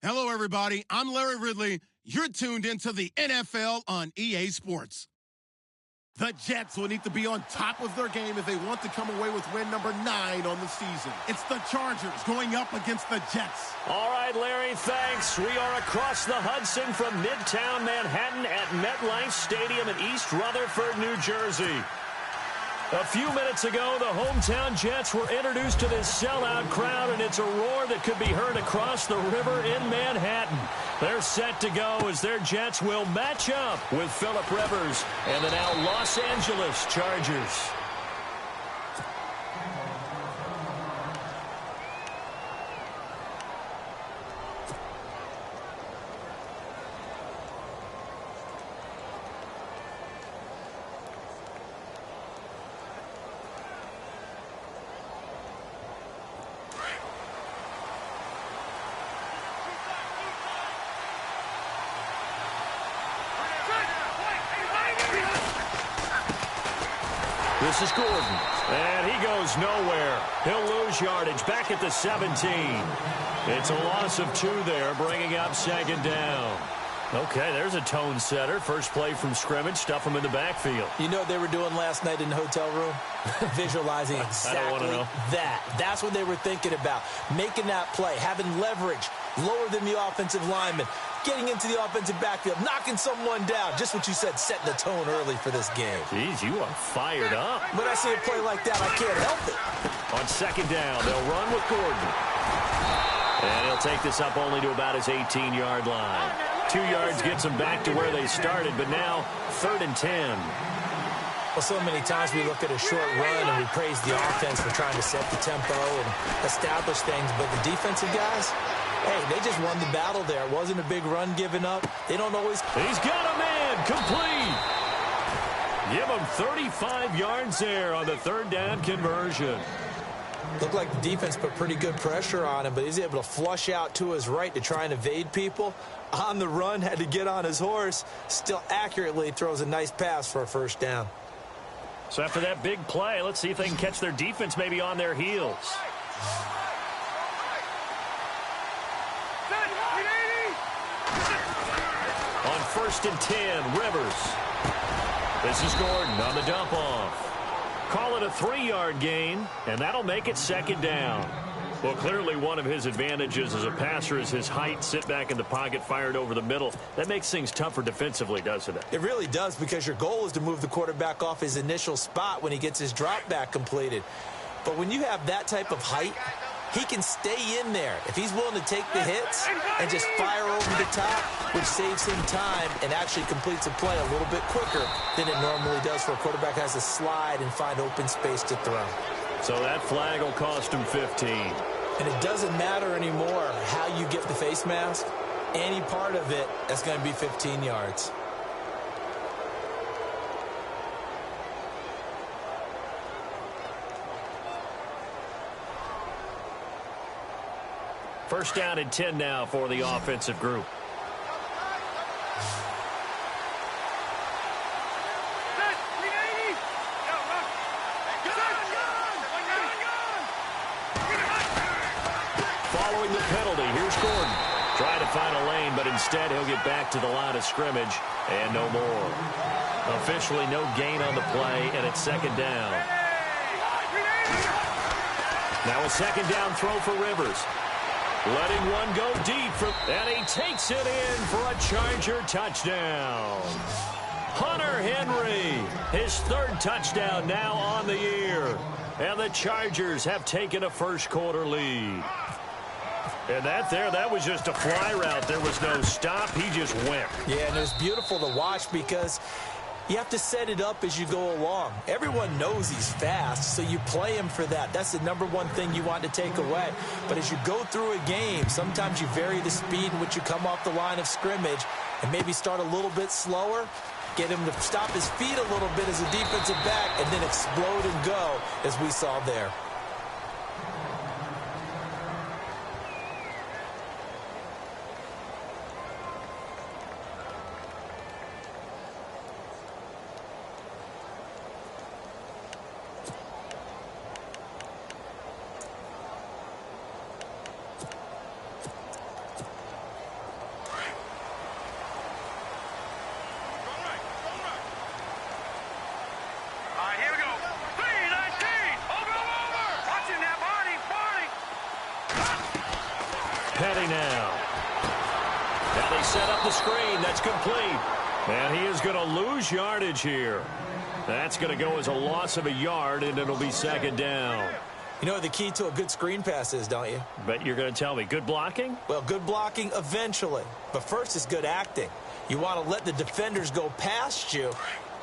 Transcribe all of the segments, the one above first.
Hello, everybody. I'm Larry Ridley. You're tuned into the NFL on EA Sports. The Jets will need to be on top of their game if they want to come away with win number 9 on the season. It's the Chargers going up against the Jets. All right, Larry, thanks. We are across the Hudson from Midtown Manhattan at MetLife Stadium in East Rutherford, New Jersey. A few minutes ago, the hometown Jets were introduced to this sellout crowd, and it's a roar that could be heard across the river in Manhattan. They're set to go as their Jets will match up with Phillip Rivers and the now Los Angeles Chargers. This is Gordon, and he goes nowhere. He'll lose yardage back at the 17. It's a loss of 2 there, bringing up second down. Okay, there's a tone setter. First play from scrimmage, stuff them in the backfield. You know what they were doing last night in the hotel room? Visualizing exactly that. That's what they were thinking about. Making that play, having leverage, lower than the offensive lineman, getting into the offensive backfield, knocking someone down. Just what you said, setting the tone early for this game. Jeez, you are fired up. When I see a play like that, I can't help it. On second down, they'll run with Gordon. And he'll take this up only to about his 18-yard line. 2 yards gets them back to where they started, but now 3rd and 10. Well, so many times we look at a short run and we praise the offense for trying to set the tempo and establish things, but the defensive guys, hey, they just won the battle there. It wasn't a big run given up. They don't always... He's got a man complete. Give him 35 yards there on the 3rd down conversion. Looked like the defense put pretty good pressure on him, but he's able to flush out to his right to try and evade people. On the run, had to get on his horse. Still accurately throws a nice pass for a 1st down. So after that big play, let's see if they can catch their defense maybe on their heels. On 1st and 10, Rivers. This is Gordon on the dump off. Call it a 3-yard gain, and that'll make it 2nd down. Well, clearly one of his advantages as a passer is his height, sit back in the pocket, fired over the middle. That makes things tougher defensively, doesn't it? It really does, because your goal is to move the quarterback off his initial spot when he gets his drop back completed. But when you have that type of height, he can stay in there if he's willing to take the hits and just fire over the top, which saves him time and actually completes a play a little bit quicker than it normally does for a quarterback who has to slide and find open space to throw. So that flag will cost him 15. And it doesn't matter anymore how you get the face mask. Any part of it, that's going to be 15 yards. First down and 10 now for the offensive group. Following the penalty, here's Gordon. Trying to find a lane, but instead he'll get back to the line of scrimmage and no more. Officially no gain on the play, and it's 2nd down. Now a 2nd down throw for Rivers. Letting one go deep, and he takes it in for a Charger touchdown. Hunter Henry, his 3rd touchdown now on the year. And the Chargers have taken a first-quarter lead. And that was just a fly route. There was no stop. He just went. Yeah, and it was beautiful to watch because you have to set it up as you go along. Everyone knows he's fast, so you play him for that. That's the #1 thing you want to take away. But as you go through a game, sometimes you vary the speed in which you come off the line of scrimmage and maybe start a little bit slower, get him to stop his feet a little bit as a defensive back, and then explode and go, as we saw there. Petty now. Now they set up the screen. That's complete. And he is going to lose yardage here. That's going to go as a loss of a yard, and it'll be 2nd down. You know what the key to a good screen pass is, don't you? But you're going to tell me, good blocking? Well, good blocking eventually. But first is good acting. You want to let the defenders go past you,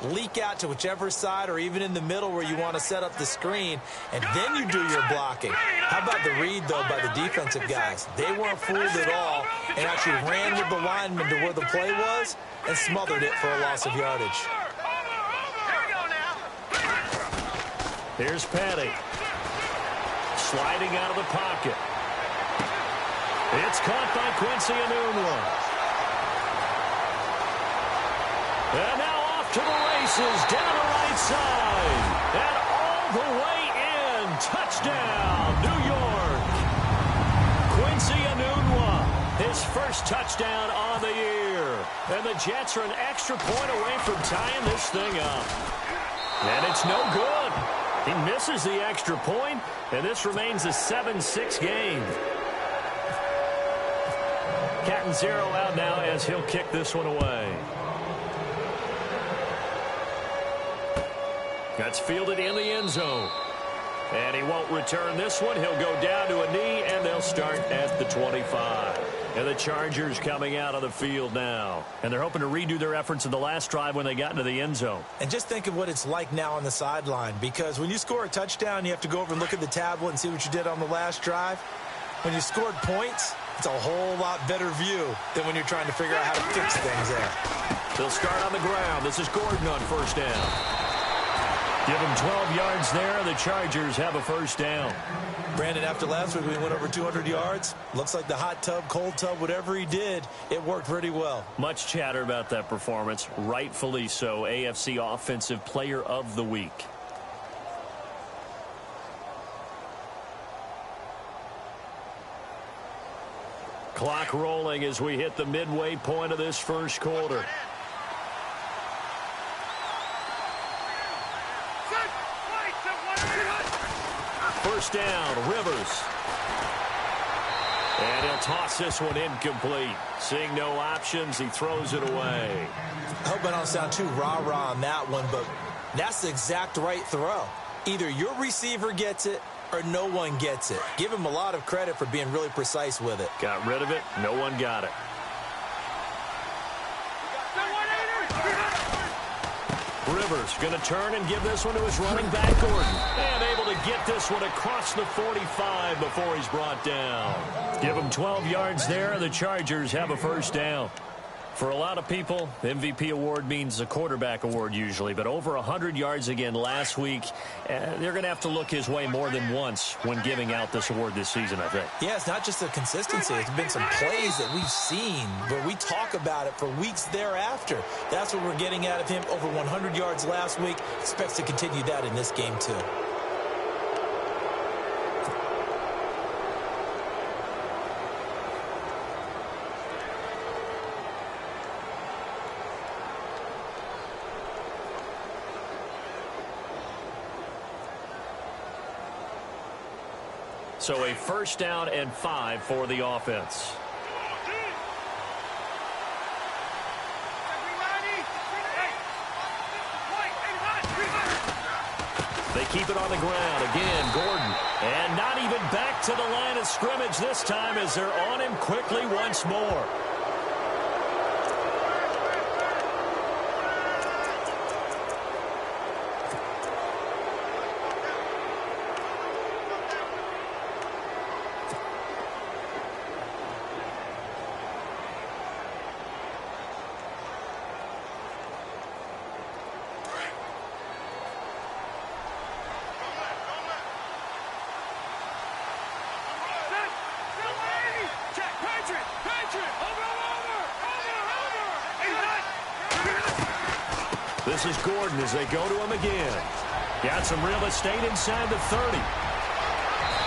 leak out to whichever side or even in the middle where you want to set up the screen, and then you do your blocking. How about the read, though, by the defensive guys? They weren't fooled at all and actually ran with the lineman to where the play was and smothered it for a loss of yardage. Here's Petty. Sliding out of the pocket. It's caught by Quincy Enunwa. And now off to the races, down the right side. And all the way in. Touchdown, New York. Quincy Enunwa, his first touchdown on the year. And the Jets are an extra point away from tying this thing up. And it's no good. He misses the extra point, and this remains a 7-6 game. Cat and zero out now as he'll kick this one away. That's fielded in the end zone. And he won't return this one. He'll go down to a knee, and they'll start at the 25. And the Chargers coming out of the field now. And they're hoping to redo their efforts in the last drive when they got into the end zone. And just think of what it's like now on the sideline, because when you score a touchdown, you have to go over and look at the tablet and see what you did on the last drive. When you scored points, it's a whole lot better view than when you're trying to figure out how to fix things there. They'll start on the ground. This is Gordon on first down. Give him 12 yards there. The Chargers have a first down. Brandon, after last week, we went over 200 yards. Looks like the hot tub, cold tub, whatever he did, it worked pretty well. Much chatter about that performance. Rightfully so. AFC Offensive Player of the Week. Clock rolling as we hit the midway point of this first quarter. First down, Rivers. And he'll toss this one incomplete. Seeing no options, he throws it away. I hope I don't sound too rah-rah on that one, but that's the exact right throw. Either your receiver gets it or no one gets it. Give him a lot of credit for being really precise with it. Got rid of it. No one got it. Rivers going to turn and give this one to his running back, Gordon. And able to get this one across the 45 before he's brought down. Give him 12 yards there. The Chargers have a first down. For a lot of people, the MVP award means a quarterback award usually, but over 100 yards again last week. They're going to have to look his way more than once when giving out this award this season, I think. Yeah, it's not just the consistency. It's been some plays that we've seen where we talk about it for weeks thereafter. That's what we're getting out of him. Over 100 yards last week. Expects to continue that in this game, too. So a first down and 5 for the offense. They keep it on the ground. Again, Gordon. And not even back to the line of scrimmage this time as they're on him quickly once more. This is Gordon as they go to him again. Got some real estate inside the 30.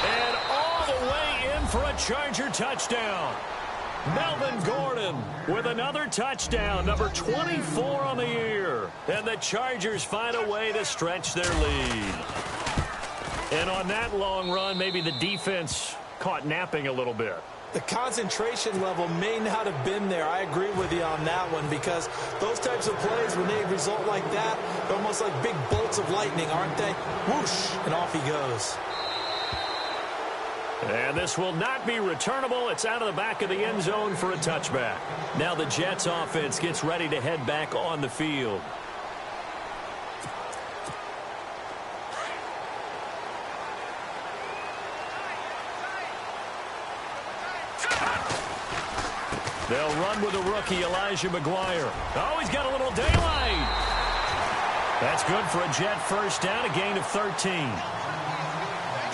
And all the way in for a Charger touchdown. Melvin Gordon with another touchdown, number 24 on the year. And the Chargers find a way to stretch their lead. And on that long run, maybe the defense caught napping a little bit. The concentration level may not have been there. I agree with you on that one, because those types of plays, when they result like that, they're almost like big bolts of lightning, aren't they? Whoosh, and off he goes. And this will not be returnable. It's out of the back of the end zone for a touchback. Now the Jets offense gets ready to head back on the field. They'll run with the rookie, Elijah McGuire. Oh, he's got a little daylight. That's good for a Jet first down, a gain of 13.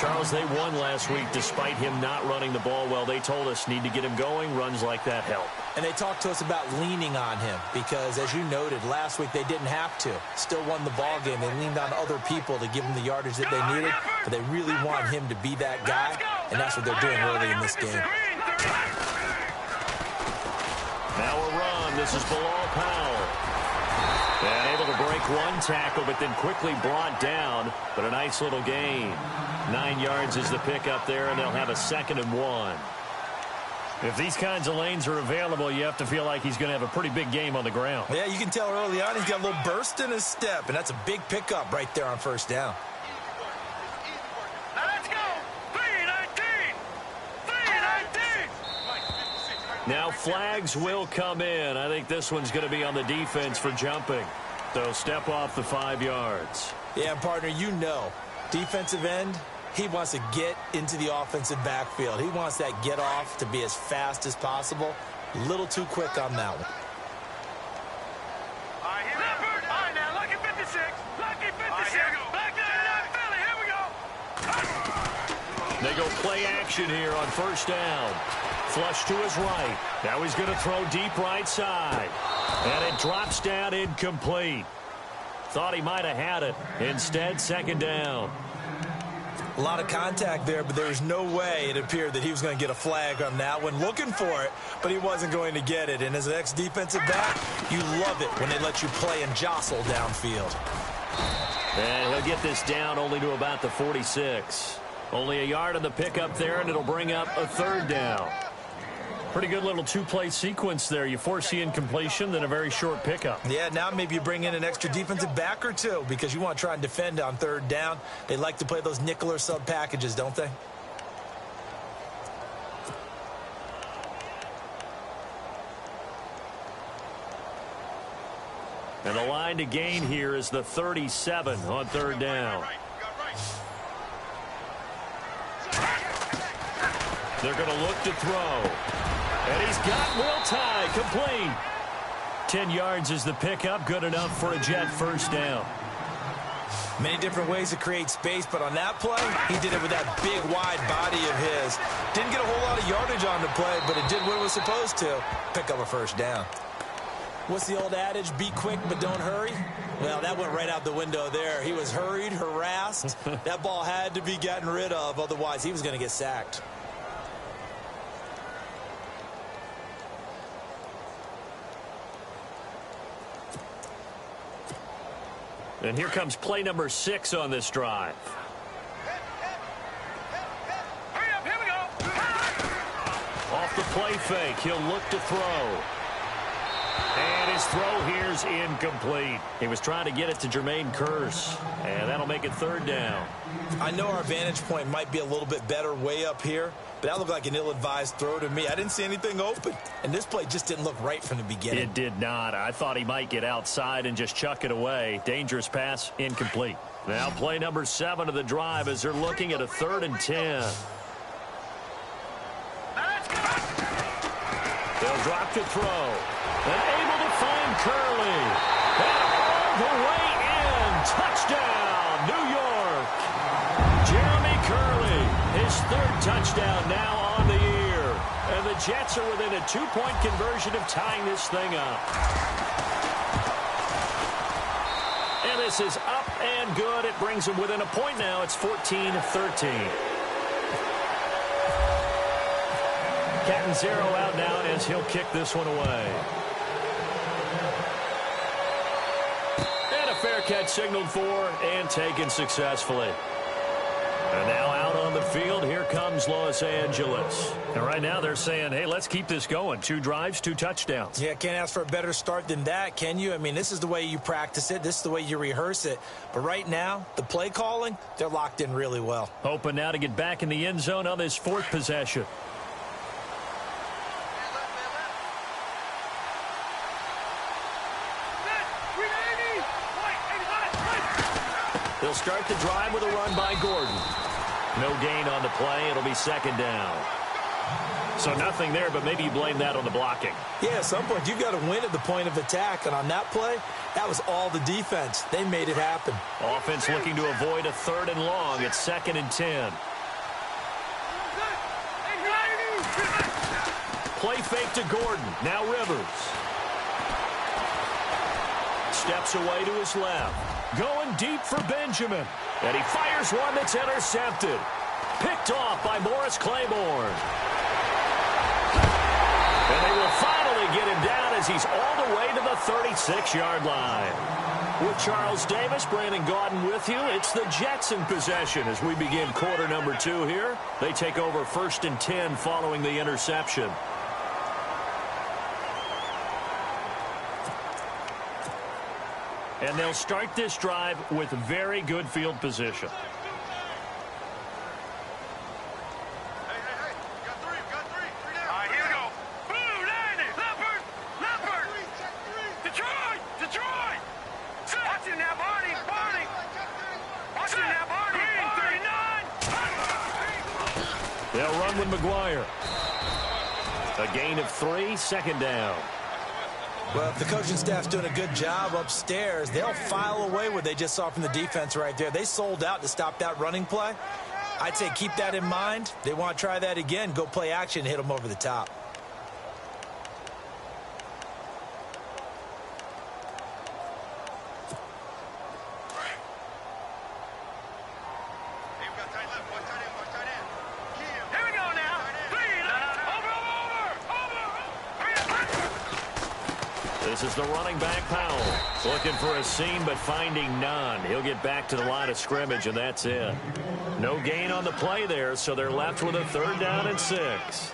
Charles, they won last week despite him not running the ball well. They told us need to get him going. Runs like that help. And they talked to us about leaning on him because, as you noted, last week they didn't have to. Still won the ball game. They leaned on other people to give them the yardage that they needed, but they really want him to be that guy, and that's what they're doing early in this game. Now a run This is Bilal Powell. And able to break one tackle, but then quickly brought down. But a nice little gain. 9 yards is the pickup there, and they'll have a 2nd and 1. If these kinds of lanes are available, you have to feel like he's going to have a pretty big game on the ground. Yeah, you can tell early on he's got a little burst in his step, and that's a big pickup right there on 1st down. Now let's go! 3-19! 3-19! Now flags will come in. I think this one's going to be on the defense for jumping. So step off the 5 yards. Yeah, partner, you know, defensive end, he wants to get into the offensive backfield. He wants that get off to be as fast as possible. A little too quick on that one. All right, here we go. All right, now, lucky 56. Lucky 56. Back to Philly. Here we go. They go play action here on 1st down. Flush to his right. Now he's going to throw deep right side. And it drops down incomplete. Thought he might have had it. Instead, 2nd down. A lot of contact there, but there was no way it appeared that he was going to get a flag on that one. Looking for it, but he wasn't going to get it. And as an ex-defensive back, you love it when they let you play and jostle downfield. And he'll get this down only to about the 46. Only a yard on the pickup there, and it'll bring up a 3rd down. Pretty good little 2-play sequence there. You force the incompletion, then a very short pickup. Yeah, now maybe you bring in an extra defensive back or two because you want to try and defend on 3rd down. They like to play those nickel or sub packages, don't they? And the line to gain here is the 37 on 3rd down. They're going to look to throw. And he's got Will Tye complete. 10 yards is the pickup. Good enough for a Jet 1st down. Many different ways to create space, but on that play, he did it with that big, wide body of his. Didn't get a whole lot of yardage on the play, but it did what it was supposed to. Pick up a 1st down. What's the old adage? Be quick, but don't hurry? Well, that went right out the window there. He was hurried, harassed. That ball had to be gotten rid of, otherwise he was going to get sacked. And here comes play number 6 on this drive. Hurry up, here we go. Off the play fake, he'll look to throw. And his throw here's incomplete. He was trying to get it to Jermaine Kearse, and that'll make it 3rd down. I know our vantage point might be a little bit better way up here, but that looked like an ill-advised throw to me. I didn't see anything open, and this play just didn't look right from the beginning. It did not. I thought he might get outside and just chuck it away. Dangerous pass, incomplete. Now play number 7 of the drive as they're looking at a 3rd and 10. They'll drop to throw. And able to find Curley. And all the way in. Touchdown, New York. Jeremy Curley, his 3rd touchdown now on the year. And the Jets are within a 2-point conversion of tying this thing up. And this is up and good. It brings them within a point now. It's 14-13. Catanzaro out now as he'll kick this one away. And a fair catch signaled for and taken successfully. And now out on the field, here comes Los Angeles. And right now they're saying, hey, let's keep this going. 2 drives, 2 touchdowns. Yeah, can't ask for a better start than that, can you? I mean, this is the way you practice it. This is the way you rehearse it. But right now, the play calling, they're locked in really well. Hoping now to get back in the end zone on this 4th possession. They'll start the drive with a run by Gordon. No gain on the play. It'll be 2nd down. So nothing there, but maybe you blame that on the blocking. Yeah, at some point, you've got to win at the point of attack. And on that play, that was all the defense. They made it happen. Offense looking to avoid a 3rd and long. It's 2nd and 10. Play fake to Gordon. Now Rivers. Steps away to his left. Going deep for Benjamin. And he fires one that's intercepted. Picked off by Morris Claiborne. And they will finally get him down as he's all the way to the 36-yard line. With Charles Davis, Brandon Gaudin with you. It's the Jets in possession as we begin quarter number 2 here. They take over 1st and 10 following the interception. And they'll start this drive with very good field position. They'll run with McGuire. A gain of 3, 2nd down. Well, if the coaching staff's doing a good job upstairs, they'll file away what they just saw from the defense right there. They sold out to stop that running play. I'd say keep that in mind. They want to try that again. Go play action and hit them over the top. This is the running back, Powell. Looking for a seam, but finding none. He'll get back to the line of scrimmage, and that's it. No gain on the play there, so they're left with a 3rd down and 6.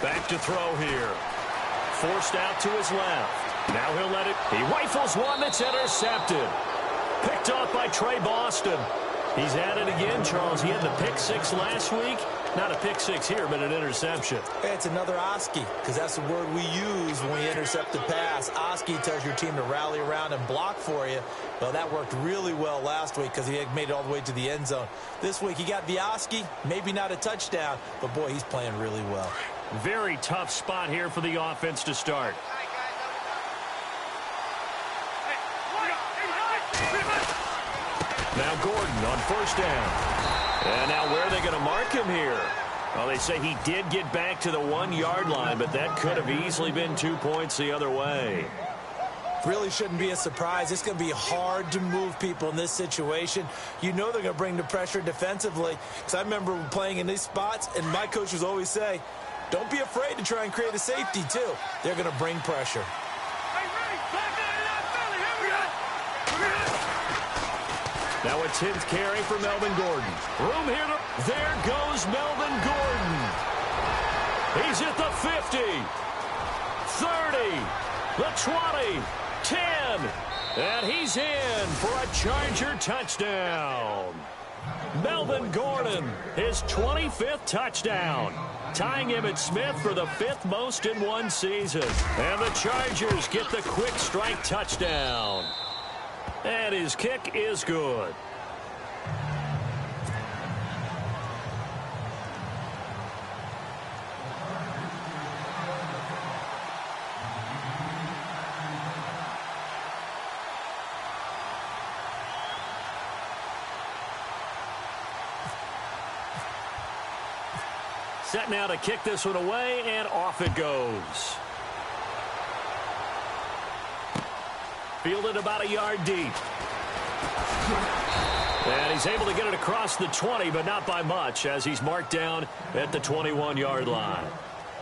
Back to throw here. Forced out to his left. Now he'll let it. He rifles one that's intercepted. Picked off by Trey Boston. He's at it again, Charles. He had the pick 6 last week. Not a pick 6 here, but an interception. Hey, it's another Oski, because that's the word we use when we intercept the pass. Oski tells your team to rally around and block for you. Well, that worked really well last week because he made it all the way to the end zone. This week he got the Oski, maybe not a touchdown, but boy, he's playing really well. Very tough spot here for the offense to start. Now Gordon on 1st down. And now where are they going to mark him here? Well, they say he did get back to the 1-yard line, but that could have easily been 2 points the other way. Really shouldn't be a surprise. It's going to be hard to move people in this situation. You know they're going to bring the pressure defensively. Because I remember playing in these spots, and my coaches always say, don't be afraid to try and create a safety, too. They're going to bring pressure. Now a 10th carry for Melvin Gordon. Room here. There goes Melvin Gordon. He's at the 50, 30, the 20, 10, and he's in for a Charger touchdown. Melvin Gordon, his 25th touchdown, tying Emmitt Smith for the 5th most in one season. And the Chargers get the quick strike touchdown. And his kick is good. Set now to kick this one away, and off it goes. Fielded about a yard deep. And he's able to get it across the 20, but not by much, as he's marked down at the 21-yard line.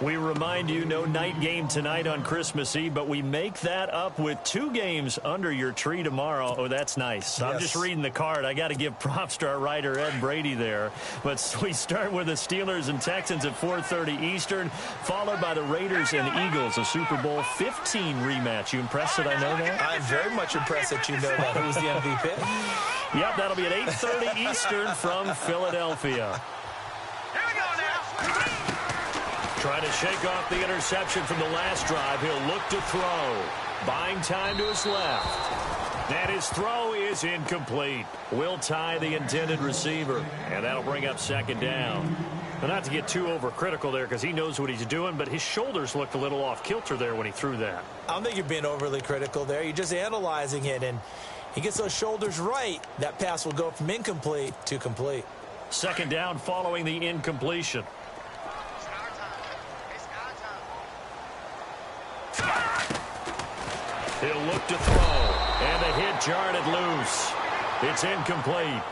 We remind you, no night game tonight on Christmas Eve, but we make that up with 2 games under your tree tomorrow. Oh, that's nice. Yes. I'm just reading the card. I got to give props to our writer, Ed Brady, there. But we start with the Steelers and Texans at 4:30 Eastern, followed by the Raiders and Eagles, a Super Bowl 15 rematch. You impressed that I know that? I'm very much impressed that you know that. Who was the MVP? Yep, that'll be at 8:30 Eastern from Philadelphia. Here we go now. Trying to shake off the interception from the last drive. He'll look to throw. Buying time to his left. And his throw is incomplete. Will tie the intended receiver. And that'll bring up 2nd down. But not to get too overcritical there because he knows what he's doing, but his shoulders looked a little off kilter there when he threw that. I don't think you're being overly critical there. You're just analyzing it, and he gets those shoulders right. That pass will go from incomplete to complete. 2nd down following the incompletion. look to throw. And the hit jarred it loose. It's incomplete.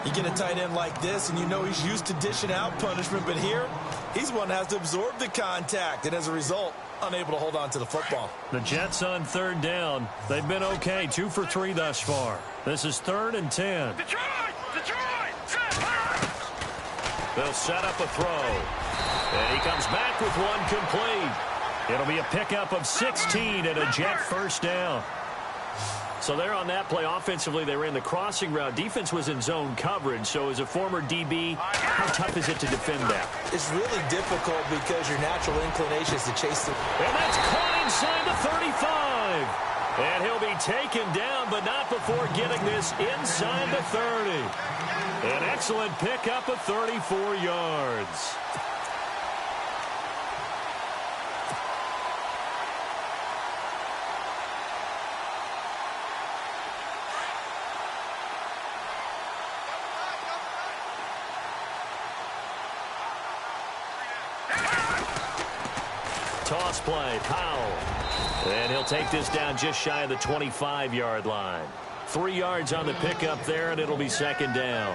You get a tight end like this, and you know he's used to dishing out punishment, but here, he's one that has to absorb the contact, and as a result, unable to hold on to the football. The Jets on third down. They've been okay, 2 for 3 thus far. This is 3rd and 10. Detroit! Set! They'll set up a throw. And he comes back with one complete. It'll be a pickup of 16 and a Jet first down. So they're on that play. Offensively, they ran the crossing route. Defense was in zone coverage. So as a former DB, how tough is it to defend that? It's really difficult because your natural inclination is to chase the... And that's caught inside the 35. And he'll be taken down, but not before getting this inside the 30. An excellent pickup of 34 yards. Toss play, Powell. And he'll take this down just shy of the 25-yard line. 3 yards on the pickup there, and it'll be 2nd down.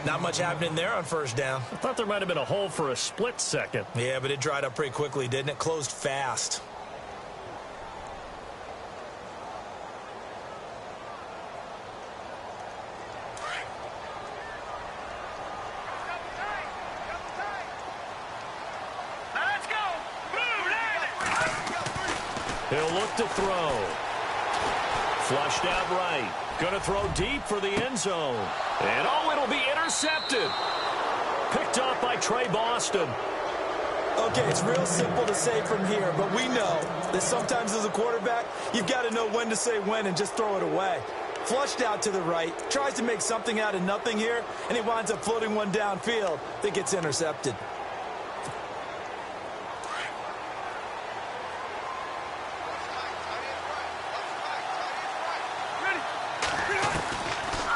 Not much happening there on first down. I thought there might have been a hole for a split second. Yeah, but it dried up pretty quickly, didn't it? Closed fast. He'll look to throw. Flushed out right. Going to throw deep for the end zone. And oh, it'll be intercepted. Picked off by Trey Boston. Okay, it's real simple to say from here, but we know that sometimes as a quarterback, you've got to know when to say when and just throw it away. Flushed out to the right, tries to make something out of nothing here, and he winds up floating one downfield that gets intercepted.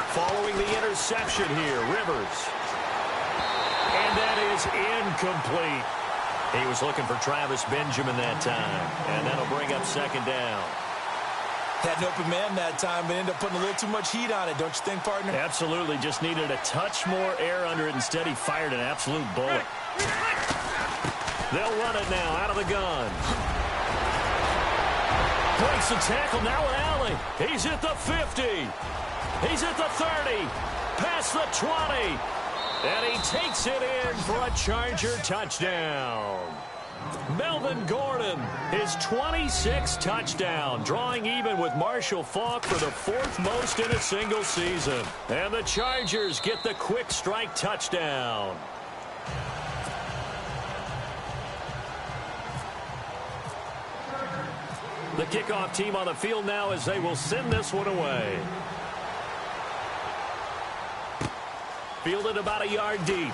Following the interception here, Rivers. And that is incomplete. He was looking for Travis Benjamin that time. And that'll bring up 2nd down. Had an open man that time, but ended up putting a little too much heat on it, don't you think, partner? Absolutely. Just needed a touch more air under it. Instead, he fired an absolute bullet. They'll run it now out of the gun. Breaks the tackle now with Allen. He's at the 50. He's at the 30. Past the 20. And he takes it in for a Charger touchdown. Melvin Gordon, his 26th touchdown, drawing even with Marshall Faulk for the 4th most in a single season. And the Chargers get the quick strike touchdown. The kickoff team on the field now as they will send this one away. Fielded about a yard deep.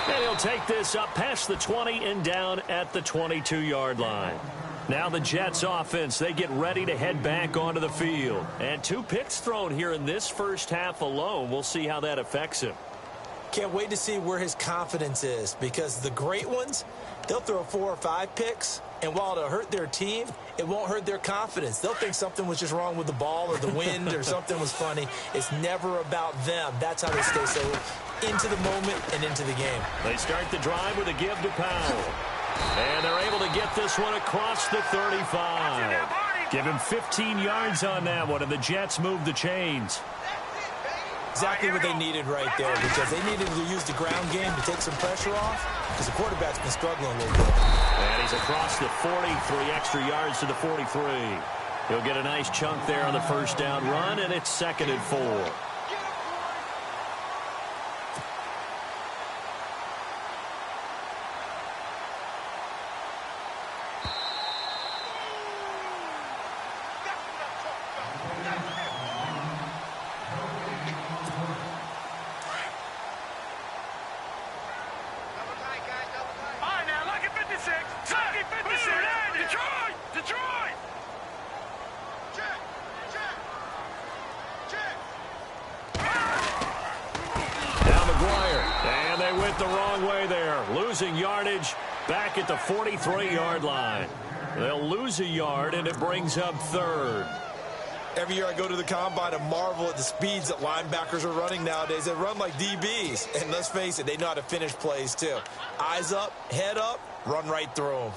And he'll take this up past the 20 and down at the 22-yard line. Now the Jets offense, they get ready to head back onto the field. And 2 picks thrown here in this first half alone. We'll see how that affects him. Can't wait to see where his confidence is, because the great ones, they'll throw 4 or 5 picks, and while it'll hurt their team, it won't hurt their confidence. They'll think something was just wrong with the ball or the wind or something was funny. It's never about them. That's how they stay so into the moment and into the game. They start the drive with a give to Powell. And they're able to get this one across the 35. Give him 15 yards on that one, and the Jets move the chains. Exactly what they needed right there, because they needed to use the ground game to take some pressure off, because the quarterback's been struggling a little bit. And he's across the 40, 3 extra yards to the 43. He'll get a nice chunk there on the first down run, and it's 2nd and 4. The wrong way there, losing yardage back at the 43-yard line. They'll lose a yard, and it brings up third. Every year I go to the combine and marvel at the speeds that linebackers are running nowadays. They run like DBs. And let's face it, they know how to finish plays too. Eyes up, head up, run right through them.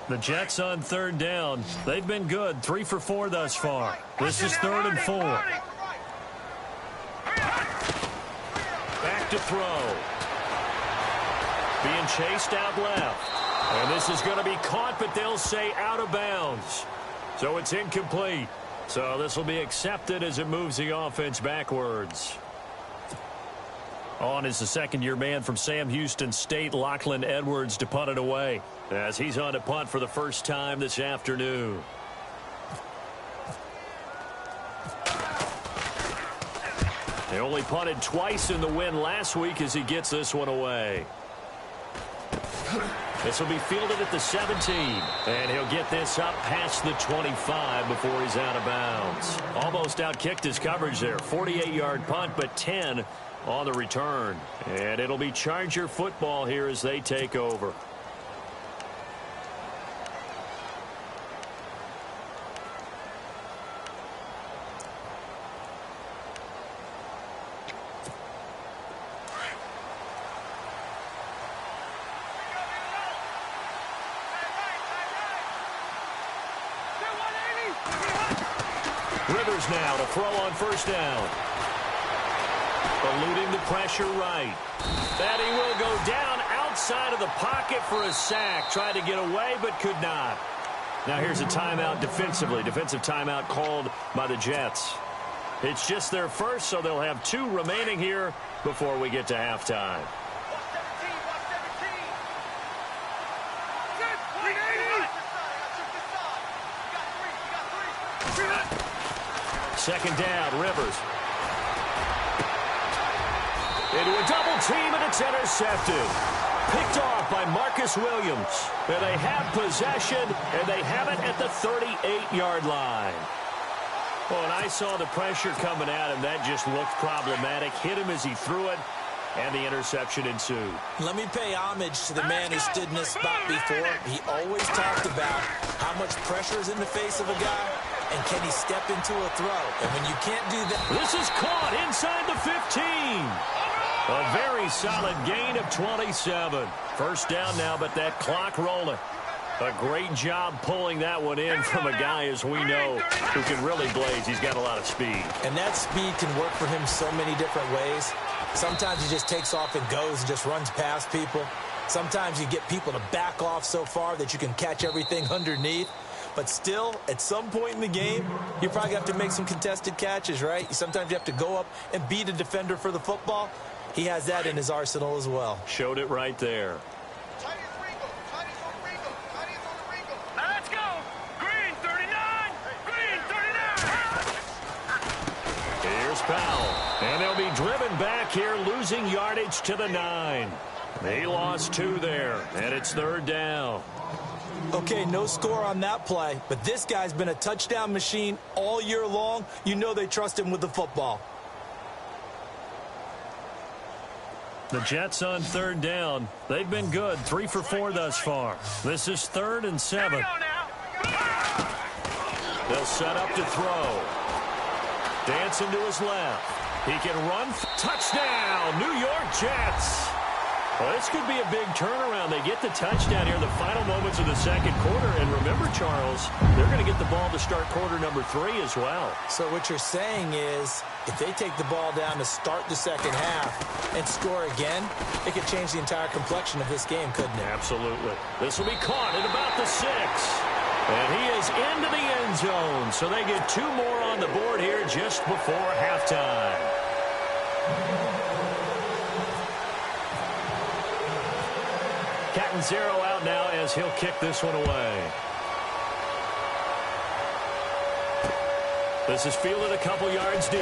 The Jets on third down. They've been good, 3 for 4 thus far. This is 3rd and 4. Back to throw. Being chased out left. And this is going to be caught, but they'll say out of bounds. So it's incomplete. So this will be accepted as it moves the offense backwards. On is the second-year man from Sam Houston State, Lachlan Edwards, to punt it away, as he's on to punt for the first time this afternoon. They only punted twice in the win last week as he gets this one away. This will be fielded at the 17, and he'll get this up past the 25 before he's out of bounds. Almost outkicked his coverage there. 48-yard punt, but 10 on the return. And it'll be Charger football here as they take over. Rivers now to throw on first down. Eluding the pressure right. That he will go down outside of the pocket for a sack. Tried to get away but could not. Now here's a timeout defensively. Defensive timeout called by the Jets. It's just their first, so they'll have 2 remaining here before we get to halftime. Second down, Rivers. Into a double team, and it's intercepted. Picked off by Marcus Williams. And they have possession, and they have it at the 38-yard line. Well, and I saw the pressure coming at him. That just looked problematic. Hit him as he threw it, and the interception ensued. Let me pay homage to the man who stood in this spot before. He always talked about how much pressure is in the face of a guy, and can he step into a throw? And when you can't do that... This is caught inside the 15. A very solid gain of 27. First down now, but that clock rolling. A great job pulling that one in from a guy, as we know, who can really blaze. He's got a lot of speed. And that speed can work for him so many different ways. Sometimes he just takes off and goes and just runs past people. Sometimes you get people to back off so far that you can catch everything underneath. But still, at some point in the game, you probably have to make some contested catches, right? Sometimes you have to go up and beat a defender for the football. He has that in his arsenal as well. Showed it right there. Now let's go. Green 39. Green 39. Here's Powell. And they'll be driven back here, losing yardage to the 9. They lost 2 there, and it's third down. Okay, no score on that play, but this guy's been a touchdown machine all year long. You know they trust him with the football. The Jets on third down. They've been good, 3 for 4 thus far. This is 3rd and 7. They'll set up to throw. Dancing to his left. He can run. Touchdown, New York Jets. Well, this could be a big turnaround. They get the touchdown here in the final moments of the second quarter. And remember, Charles, they're going to get the ball to start quarter number 3 as well. So what you're saying is, if they take the ball down to start the second half and score again, it could change the entire complexion of this game, couldn't it? Absolutely. This will be caught at about the 6. And he is into the end zone. So they get 2 more on the board here just before halftime. Catanzaro out now as he'll kick this one away. This is fielded a couple yards deep.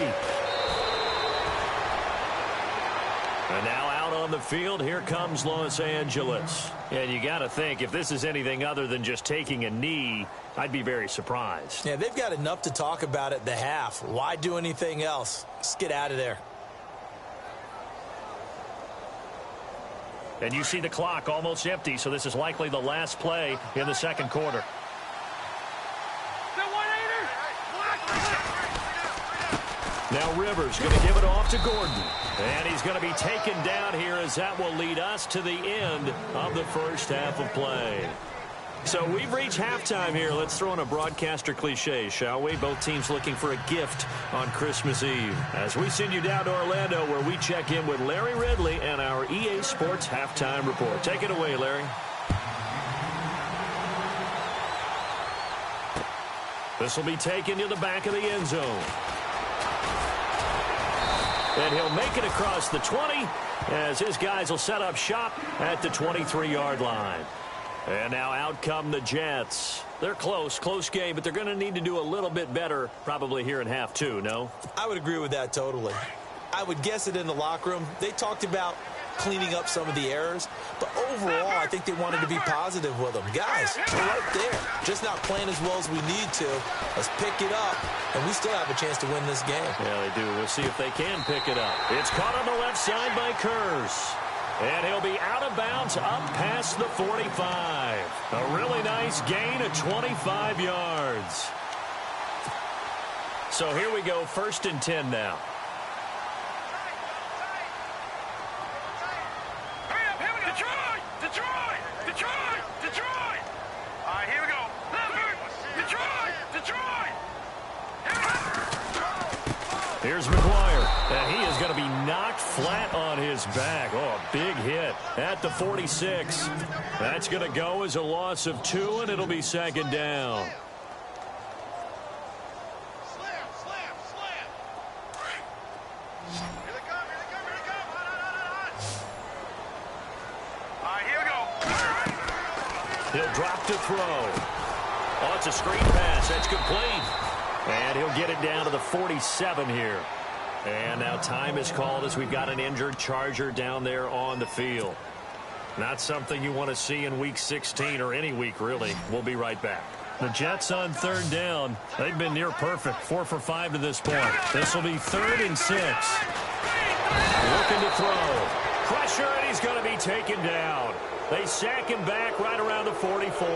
And now out on the field, here comes Los Angeles. And you got to think, if this is anything other than just taking a knee, I'd be very surprised. Yeah, they've got enough to talk about at the half. Why do anything else? Just get out of there. And you see the clock almost empty, so this is likely the last play in the second quarter. Now Rivers going to give it off to Gordon. And he's going to be taken down here as that will lead us to the end of the first half of play. So we've reached halftime here. Let's throw in a broadcaster cliche, shall we? Both teams looking for a gift on Christmas Eve. As we send you down to Orlando where we check in with Larry Ridley and our EA Sports Halftime Report. Take it away, Larry. This will be taken to the back of the end zone. And he'll make it across the 20 as his guys will set up shop at the 23-yard line. And now out come the Jets. They're close game, but they're going to need to do a little bit better probably here in half two, no? I would agree with that totally. I would guess it in the locker room. They talked about cleaning up some of the errors, but overall, I think they wanted to be positive with them. Guys, we're right there. Just not playing as well as we need to. Let's pick it up, and we still have a chance to win this game. Yeah, they do. We'll see if they can pick it up. It's caught on the left side by Kurz. And he'll be out of bounds up past the 45. A really nice gain of 25 yards. So here we go, 1st and 10 now. Detroit! All right, here we go. Detroit! Here's McGuire, and he is going to be knocked flat on his back. Oh, a big hit at the 46. That's going to go as a loss of 2, and it'll be 2nd down. Here they come. All right, here we go. He'll drop to throw. Oh, it's a screen pass. That's complete. And he'll get it down to the 47 here. And now time is called as we've got an injured Charger down there on the field. Not something you want to see in Week 16 or any week, really. We'll be right back. The Jets on 3rd down. They've been near perfect. 4 for 5 to this point. This will be 3rd and 6. Looking to throw. Pressure, and he's going to be taken down. They sack him back right around the 44.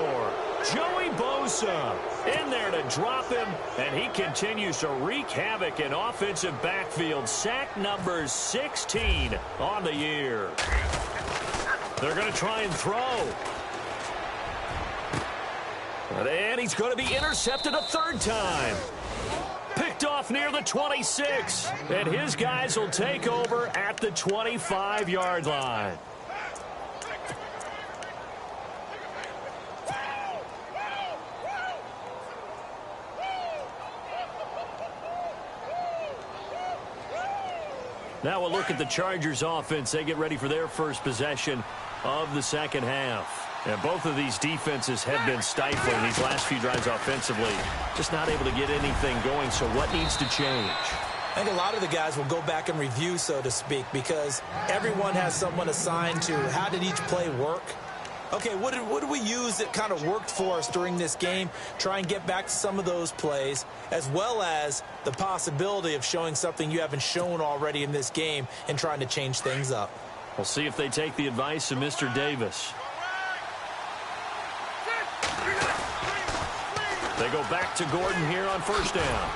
Joey Bosa in there to drop him, and he continues to wreak havoc in offensive backfield. Sack number 16 on the year. They're going to try and throw. And he's going to be intercepted a 3rd time. Picked off near the 26, and his guys will take over at the 25-yard line. Now we'll look at the Chargers offense. They get ready for their first possession of the second half. And both of these defenses have been stifling these last few drives offensively. Just not able to get anything going. So what needs to change? I think a lot of the guys will go back and review, so to speak, because everyone has someone assigned to how did each play work. Okay, what did we use that kind of worked for us during this game? Try and get back to some of those plays, as well as the possibility of showing something you haven't shown already in this game and trying to change things up. We'll see if they take the advice of Mr. Davis. They go back to Gordon here on 1st down.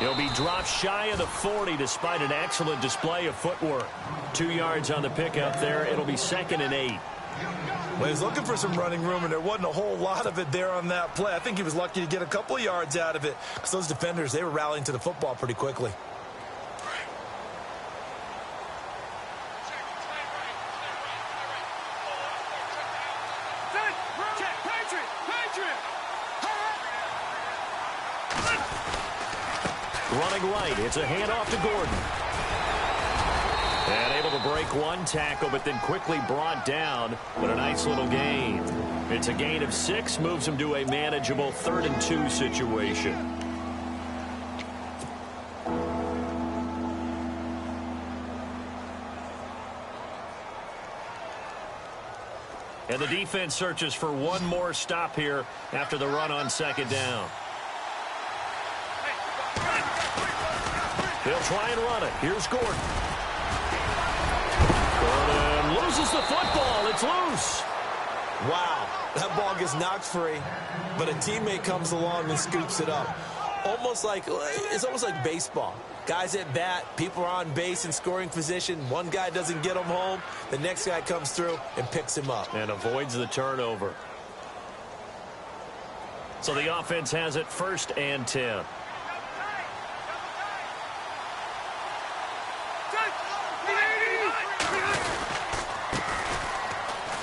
He'll be dropped shy of the 40 despite an excellent display of footwork. 2 yards on the pickup there. It'll be 2nd and 8. Well, he was looking for some running room, and there wasn't a whole lot of it there on that play. I think he was lucky to get a couple of yards out of it because those defenders, they were rallying to the football pretty quickly. Running right, it's a handoff to Gordon. And able to break one tackle, but then quickly brought down. But a nice little gain. It's a gain of 6, moves him to a manageable 3rd and 2 situation. And the defense searches for one more stop here after the run on 2nd down. They'll try and run it. Here's Gordon. Gordon loses the football. It's loose. Wow, that ball gets knocked free, but a teammate comes along and scoops it up. It's almost like baseball. Guys at bat, people are on base in scoring position. One guy doesn't get him home. The next guy comes through and picks him up. And avoids the turnover. So the offense has it 1st and 10.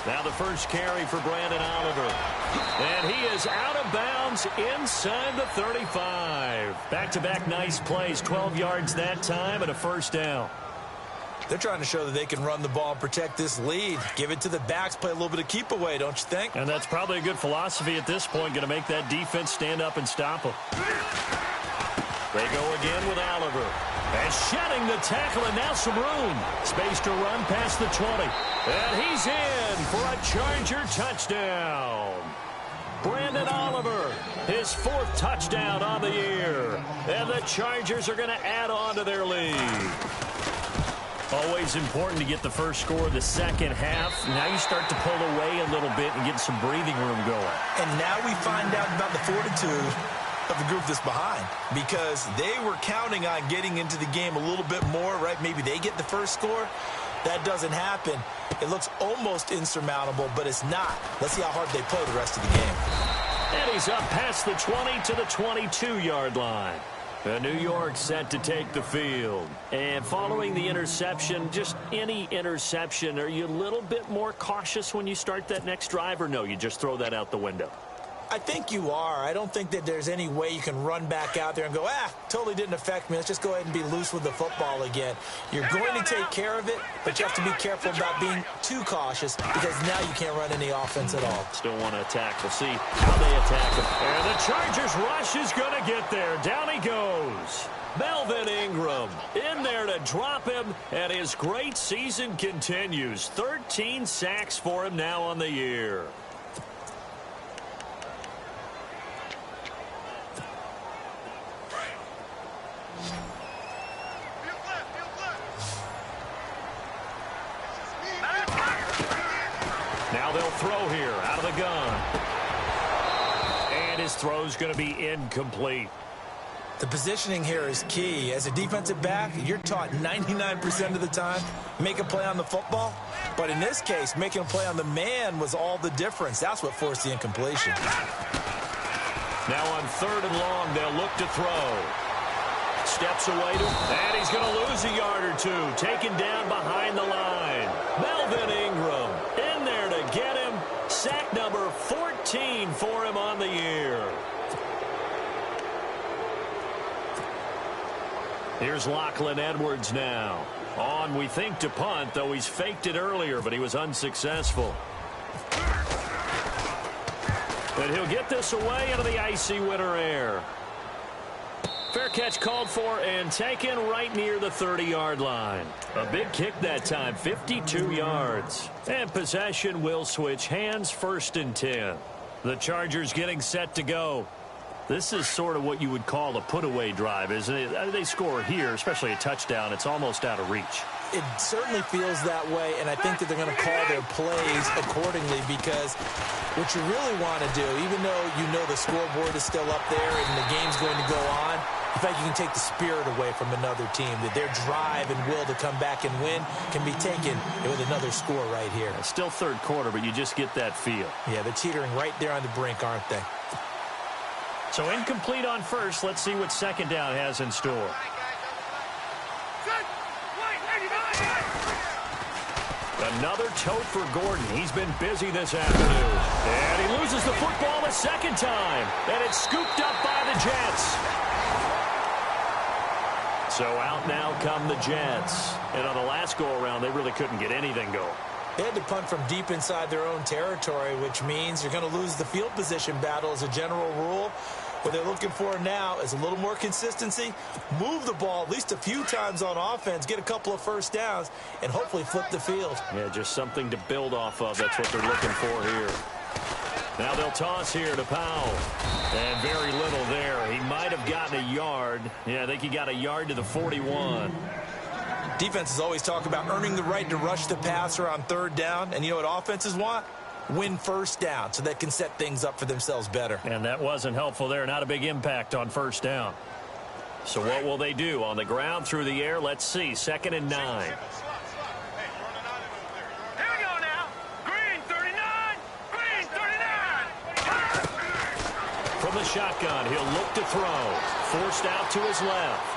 Now the first carry for Brandon Oliver. And he is out of bounds inside the 35. Back-to-back nice plays, 12 yards that time and a first down. They're trying to show that they can run the ball and protect this lead. Give it to the backs, play a little bit of keep away, don't you think? And that's probably a good philosophy at this point, going to make that defense stand up and stop them. They go again with Oliver. And shedding the tackle, and now some room. Space to run past the 20. And he's in for a Charger touchdown. Brandon Oliver, his 4th touchdown on the year. And the Chargers are going to add on to their lead. Always important to get the first score of the second half. Now you start to pull away a little bit and get some breathing room going. And now we find out about the fortitude of the group that's behind, because they were counting on getting into the game a little bit more, right? Maybe they get the first score. That doesn't happen. It looks almost insurmountable, but it's not. Let's see how hard they play the rest of the game. And he's up past the 20 to the 22-yard line. New York set to take the field. And following the interception, just any interception, are you a little bit more cautious when you start that next drive, or no, you just throw that out the window? I think you are. I don't think that there's any way you can run back out there and go, totally didn't affect me. Let's just go ahead and be loose with the football again. You're going to take care of it, but you have to be careful about being too cautious, because now you can't run any offense at all. Still want to attack. We'll see how they attack him. And the Chargers rush is going to get there. Down he goes. Melvin Ingram in there to drop him, and his great season continues. 13 sacks for him now on the year. Now they'll throw here out of the gun. And his throw's going to be incomplete. The positioning here is key. As a defensive back, you're taught 99% of the time, make a play on the football. But in this case, making a play on the man was all the difference. That's what forced the incompletion. Now on 3rd and long, they'll look to throw. Steps away and he's going to lose a yard or two. Taken down behind the line. Melvin Ingram in there to get him. Sack number 14 for him on the year. Here's Lachlan Edwards now. On, we think, to punt, though he's faked it earlier, but he was unsuccessful. And he'll get this away into the icy winter air. Fair catch called for and taken right near the 30-yard line. A big kick that time, 52 yards. And possession will switch hands, 1st and 10. The Chargers getting set to go. This is sort of what you would call a put-away drive, isn't it? They score here, especially a touchdown. It's almost out of reach. It certainly feels that way, and I think that they're going to call their plays accordingly, because what you really want to do, even though you know the scoreboard is still up there and the game's going to go on, in fact, you can take the spirit away from another team, that their drive and will to come back and win can be taken with another score right here. It's still 3rd quarter, but you just get that feel. Yeah, they're teetering right there on the brink, aren't they? So incomplete on 1st. Let's see what 2nd down has in store. Another tote for Gordon. He's been busy this afternoon. And he loses the football a 2nd time. And it's scooped up by the Jets. So out now come the Jets. And on the last go-around, they really couldn't get anything going. They had to punt from deep inside their own territory, which means you're going to lose the field position battle as a general rule. What they're looking for now is a little more consistency, move the ball at least a few times on offense, get a couple of first downs, and hopefully flip the field. Yeah, just something to build off of. That's what they're looking for here. Now they'll toss here to Powell. And very little there. He might have gotten a yard. Yeah, I think he got a yard to the 41. Defenses always talk about earning the right to rush the passer on third down. And you know what offenses want? Win first down so they can set things up for themselves better. And that wasn't helpful there. Not a big impact on first down. So what will they do? On the ground, through the air? Let's see. 2nd and 9. Here we go now. Green 39. Green 39. From the shotgun, he'll look to throw. Forced out to his left.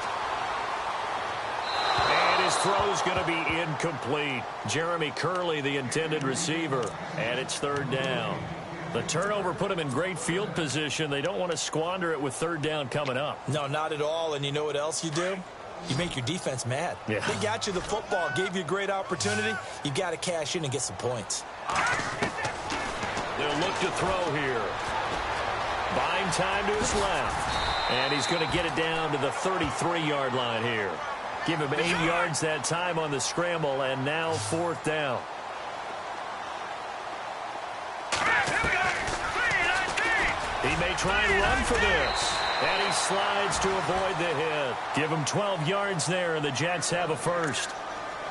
And his throw's going to be incomplete. Jeremy Curley, the intended receiver. And it's 3rd down. The turnover put him in great field position. They don't want to squander it with 3rd down coming up. No, not at all. And you know what else you do? You make your defense mad. Yeah. They got you the football, gave you a great opportunity. You got to cash in and get some points. They'll look to throw here. Buying time to his left. And he's going to get it down to the 33-yard line here. Give him 8 yards that time on the scramble, and now 4th down. He may try and run for this. And he slides to avoid the hit. Give him 12 yards there, and the Jets have a first.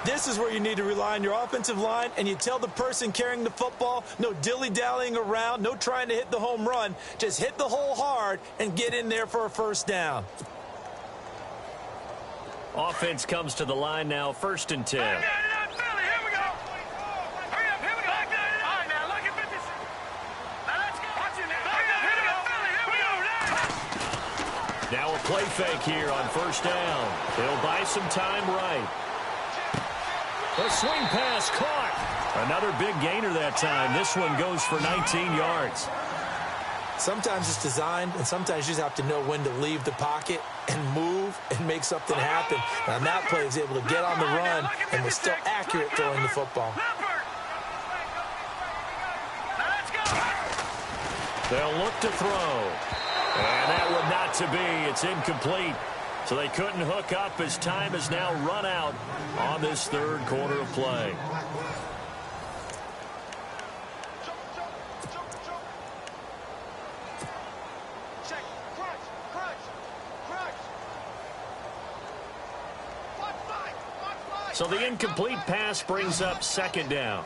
This is where you need to rely on your offensive line, and you tell the person carrying the football, no dilly-dallying around, no trying to hit the home run. Just hit the hole hard and get in there for a first down. Offense comes to the line now, 1st and 10. Now a play fake here on 1st down. They'll buy some time right. A swing pass caught. Another big gainer that time. This one goes for 19 yards. Sometimes it's designed, and sometimes you just have to know when to leave the pocket and move and make something happen. And on that play, he was able to get on the run and was still accurate throwing the football. They'll look to throw. And that one not to be. It's incomplete. So they couldn't hook up as time has now run out on this 3rd quarter of play. So the incomplete pass brings up 2nd down.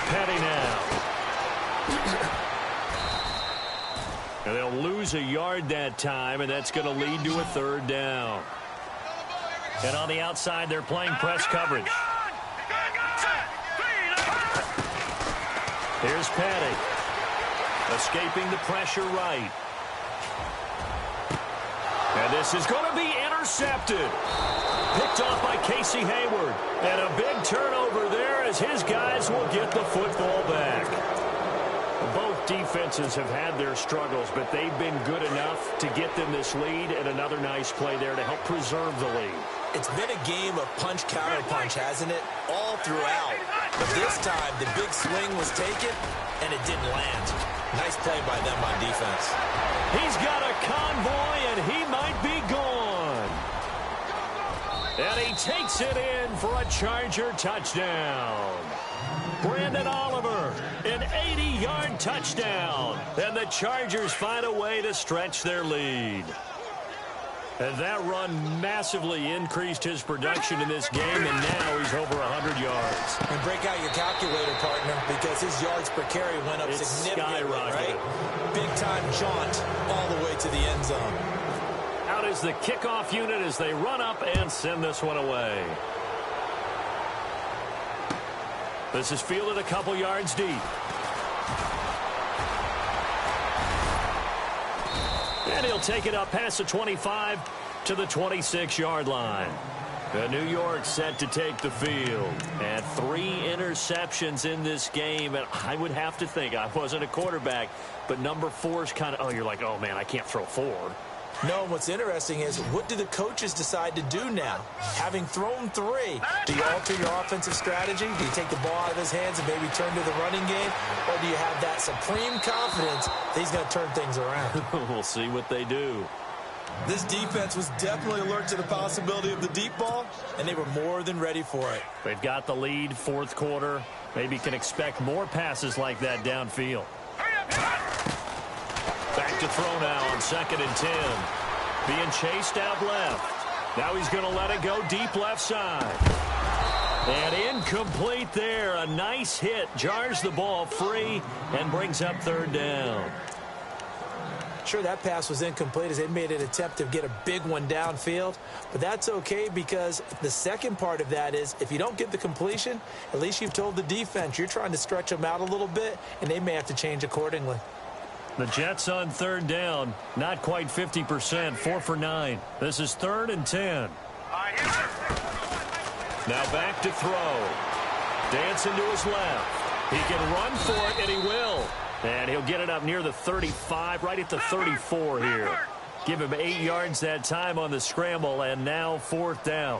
Petty now. And they'll lose a yard that time, and that's going to lead to a 3rd down. And on the outside, they're playing press coverage. Here's Petty. Escaping the pressure right. And this is going to be intercepted. Picked off by Casey Hayward. And a big turnover there as his guys will get the football back. Both defenses have had their struggles, but they've been good enough to get them this lead, and another nice play there to help preserve the lead. It's been a game of punch-counter-punch, hasn't it? All throughout. But this time, the big swing was taken, and it didn't land. Nice play by them on defense. He's got a convoy, and he might be gone. And he takes it in for a Charger touchdown. Brandon Oliver, an 80-yard touchdown. And the Chargers find a way to stretch their lead. And that run massively increased his production in this game, and now he's over 100 yards. And break out your calculator, partner, because his yards per carry went up significantly, right? Big-time jaunt all the way to the end zone. Out is the kickoff unit as they run up and send this one away. This is fielded a couple yards deep. And he'll take it up past the 25 to the 26-yard line. The New York set to take the field. And 3 interceptions in this game. And I would have to think, I wasn't a quarterback, but number 4 is kind of, you're like, oh, man, I can't throw 4. No, and what's interesting is, what do the coaches decide to do now? Having thrown 3, do you alter your offensive strategy? Do you take the ball out of his hands and maybe turn to the running game? Or do you have that supreme confidence that he's going to turn things around? We'll see what they do. This defense was definitely alert to the possibility of the deep ball, and they were more than ready for it. They've got the lead, 4th quarter. Maybe can expect more passes like that downfield. to throw now on 2nd and 10. Being chased out left. Now he's going to let it go deep left side. And incomplete there. A nice hit. Jars the ball free and brings up 3rd down. Sure, that pass was incomplete as they made an attempt to get a big one downfield. But that's okay because the second part of that is if you don't get the completion, at least you've told the defense you're trying to stretch them out a little bit, and they may have to change accordingly. The Jets on 3rd down. Not quite 50%. 4 for 9. This is 3rd and 10. Now back to throw. Dancing to his left. He can run for it, and he will. And he'll get it up near the 35, right at the 34 here. Give him 8 yards that time on the scramble, and now 4th down.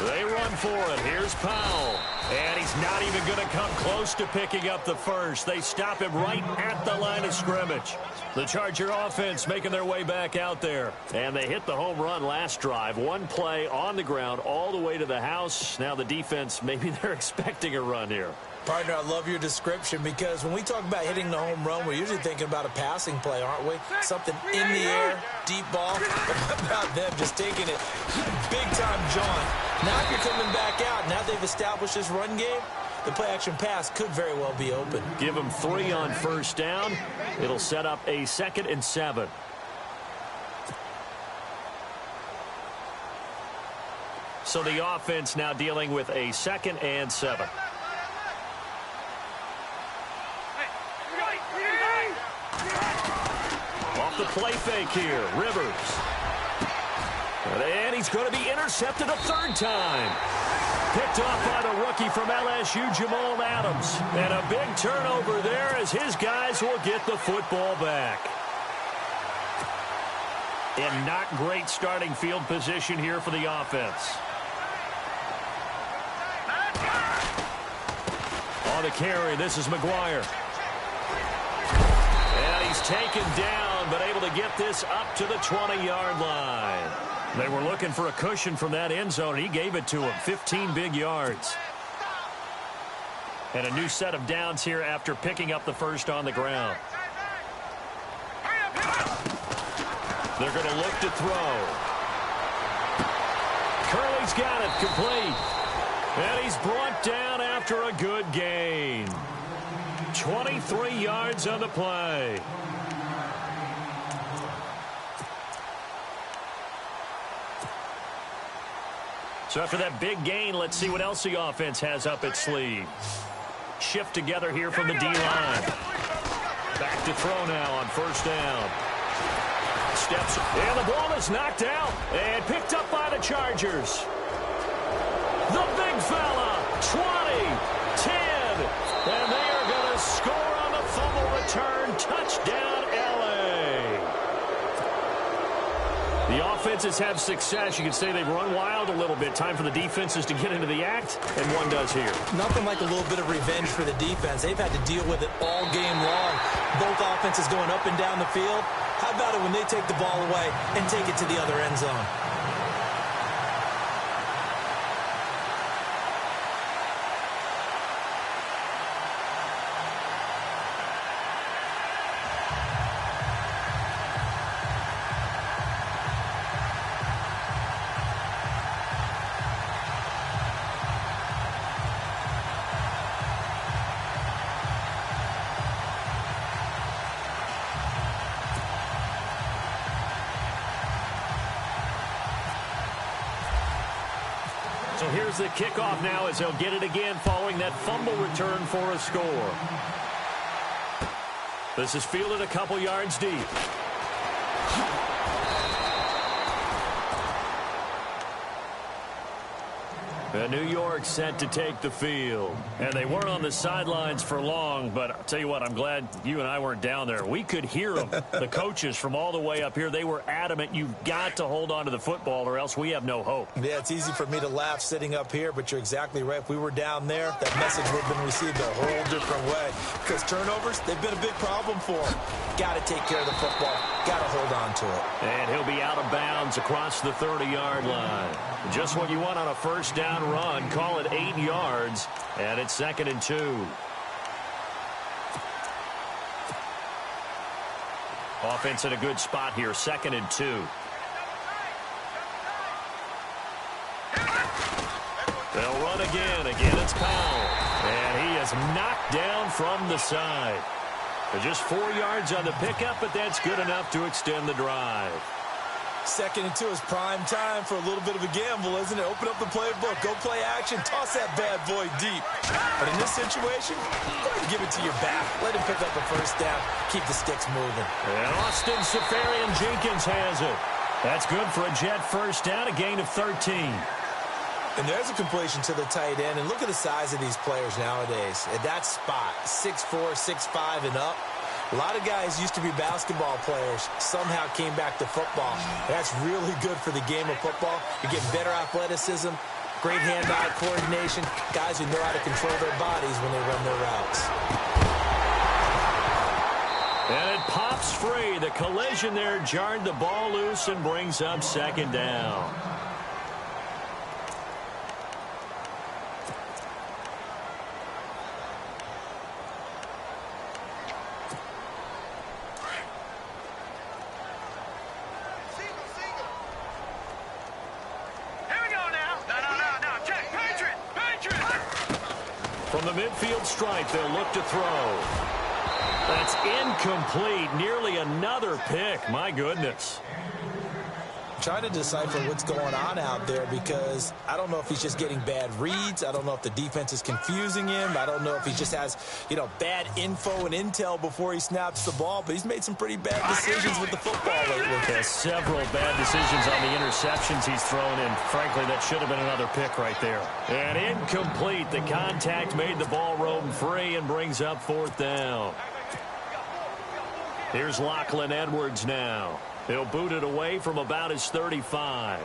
They run for it. Here's Powell. And he's not even going to come close to picking up the first. They stop him right at the line of scrimmage. The Charger offense making their way back out there. And they hit the home run last drive. One play on the ground all the way to the house. Now the defense, maybe they're expecting a run here. Partner, I love your description because when we talk about hitting the home run, we're usually thinking about a passing play, aren't we? Something in the air, deep ball. But how about them just taking it big-time jaunt? Now you're coming back out. Now they've established this run game. The play-action pass could very well be open. Give them 3 on 1st down. It'll set up a 2nd and 7. So the offense now dealing with a 2nd and 7. Off the play fake here, Rivers. And he's going to be intercepted a 3rd time. Picked off by the rookie from LSU, Jamal Adams. And a big turnover there as his guys will get the football back. And not great starting field position here for the offense. On the carry, this is McGuire. And he's taken down, but able to get this up to the 20-yard line. They were looking for a cushion from that end zone. He gave it to him. 15 big yards. And a new set of downs here after picking up the first on the ground. They're going to look to throw. Curley's got it complete. And he's brought down after a good gain. 23 yards on the play. So after that big gain, let's see what else the offense has up its sleeve. Shift together here from the D-line. Back to throw now on 1st down. Steps, and the ball is knocked out and picked up by the Chargers. The big fella, 20, 10, and they are going to score on the fumble return. Touchdown, L.A. The offenses have success. You can say they've run wild a little bit. Time for the defenses to get into the act, and one does here. Nothing like a little bit of revenge for the defense. They've had to deal with it all game long. Both offenses going up and down the field. How about it when they take the ball away and take it to the other end zone? So here's the kickoff now as they'll get it again following that fumble return for a score. This is fielded a couple yards deep. And New York set to take the field. And they weren't on the sidelines for long, but I'll tell you what, I'm glad you and I weren't down there. We could hear them, the coaches from all the way up here. They were adamant, you've got to hold on to the football or else we have no hope. Yeah, it's easy for me to laugh sitting up here, but you're exactly right. If we were down there, that message would have been received a whole different way. Because turnovers, they've been a big problem for them. Got to take care of the football. Got to hold on to it. And he'll be out of bounds across the 30-yard line. Just what you want on a first down touchdown run. Call it 8 yards, and it's 2nd and 2. Offense in a good spot here, 2nd and 2. They'll run again. Again, it's Powell. And he is knocked down from the side. Just 4 yards on the pickup, but that's good enough to extend the drive. 2nd and 2 is prime time for a little bit of a gamble, isn't it? Open up the playbook, go play action, toss that bad boy deep. But in this situation, go ahead and give it to your back. Let him pick up the first down, keep the sticks moving. And Austin Seferian-Jenkins has it. That's good for a Jet first down, a gain of 13. And there's a completion to the tight end. And look at the size of these players nowadays. At that spot, 6'4", 6'5", and up. A lot of guys used to be basketball players, somehow came back to football. That's really good for the game of football. You're getting better athleticism, great hand-eye coordination, guys who know how to control their bodies when they run their routes. And it pops free. The collision there jarred the ball loose and brings up 2nd down. From the midfield stripe, they'll look to throw. That's incomplete. Nearly another pick. My goodness. Trying to decipher what's going on out there because I don't know if he's just getting bad reads. I don't know if the defense is confusing him. I don't know if he just has, bad info and intel before he snaps the ball. But he's made some pretty bad decisions with the football lately. There's several bad decisions on the interceptions he's thrown in. Frankly, that should have been another pick right there. And incomplete. The contact made the ball roam free and brings up 4th down. Here's Lachlan Edwards now. He'll boot it away from about his 35.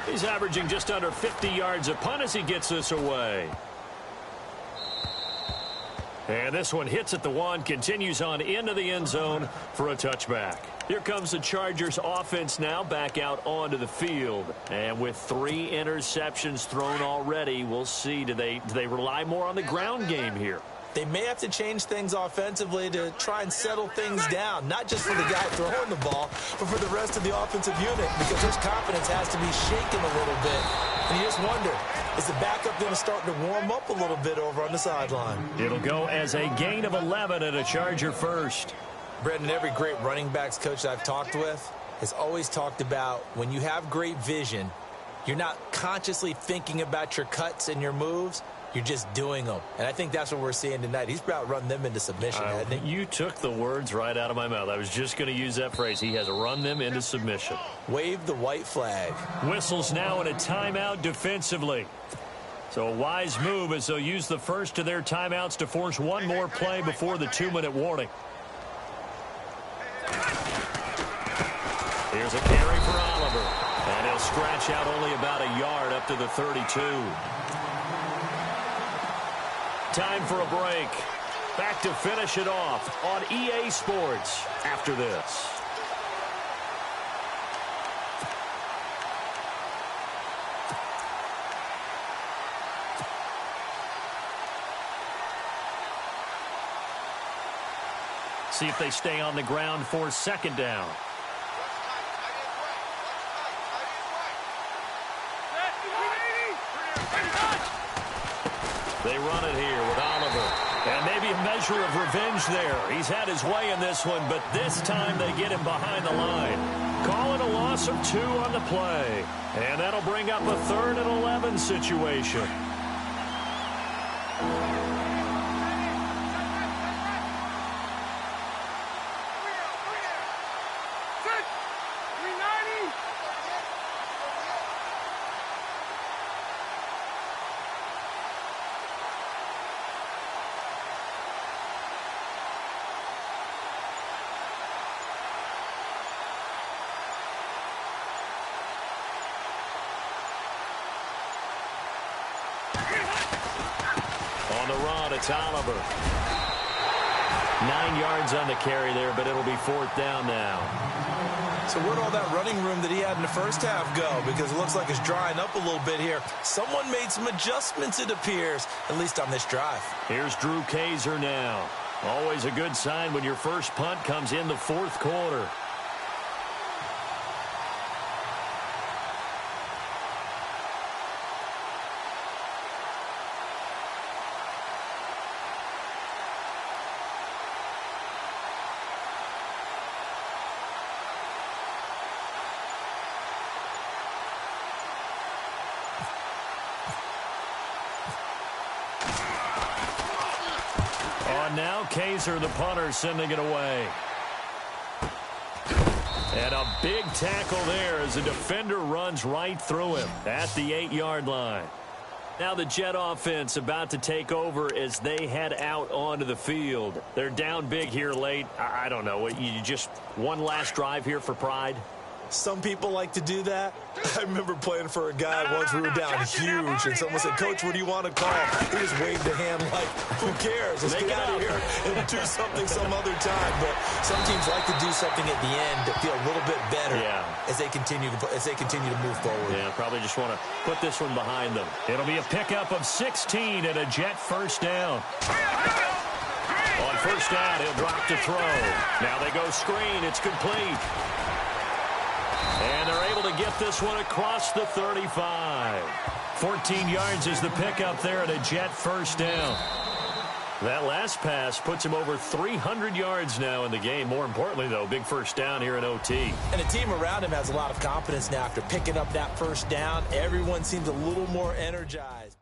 He's averaging just under 50 yards a punt as he gets this away. And this one hits at the 1, continues on into the end zone for a touchback. Here comes the Chargers offense now back out onto the field. And with 3 interceptions thrown already, we'll see. Do they rely more on the ground game here? They may have to change things offensively to try and settle things down, not just for the guy throwing the ball, but for the rest of the offensive unit, because his confidence has to be shaken a little bit. And you just wonder, is the backup going to start to warm up a little bit over on the sideline? It'll go as a gain of 11 and a Charger first. Brendan, every great running backs coach I've talked with has always talked about when you have great vision, you're not consciously thinking about your cuts and your moves. You're just doing them. And I think that's what we're seeing tonight. He's about run them into submission, hasn't he? You took the words right out of my mouth. I was just going to use that phrase. He has run them into submission. Wave the white flag. Whistles now in a timeout defensively. So a wise move as they'll use the first of their timeouts to force one more play before the 2-minute warning. Here's a carry for Oliver. And he'll scratch out only about a yard up to the 32. Time for a break. Back to finish it off on EA Sports after this. See if they stay on the ground for 2nd down. They run it here with Oliver. And maybe a measure of revenge there. He's had his way in this one, but this time they get him behind the line. Call it a loss of 2 on the play. And that'll bring up a 3rd and 11 situation. On the run, it's Oliver. 9 yards on the carry there, but it'll be 4th down now. So where'd all that running room that he had in the first half go? Because it looks like it's drying up a little bit here. Someone made some adjustments, it appears, at least on this drive. Here's Drew Kaiser now. Always a good sign when your first punt comes in the 4th quarter. Now Kaiser, the punter, sending it away. And a big tackle there as the defender runs right through him at the 8-yard line. Now the Jet offense about to take over as they head out onto the field. They're down big here late. I don't know. You just one last drive here for pride? Some people like to do that. I remember playing for a guy once. We were down huge, and someone said, "Coach, what do you want to call?" He just waved a hand like, "Who cares? Let's get out of here and do something some other time." But some teams like to do something at the end to feel a little bit better as they continue to move forward. Yeah, probably just want to put this one behind them. It'll be a pickup of 16 and a Jet first down. On first down, he'll drop to throw. Now they go screen. It's complete. And they're able to get this one across the 35. 14 yards is the pickup there at a Jet first down. That last pass puts him over 300 yards now in the game. More importantly, though, big first down here in OT. And the team around him has a lot of confidence now after picking up that first down. Everyone seems a little more energized.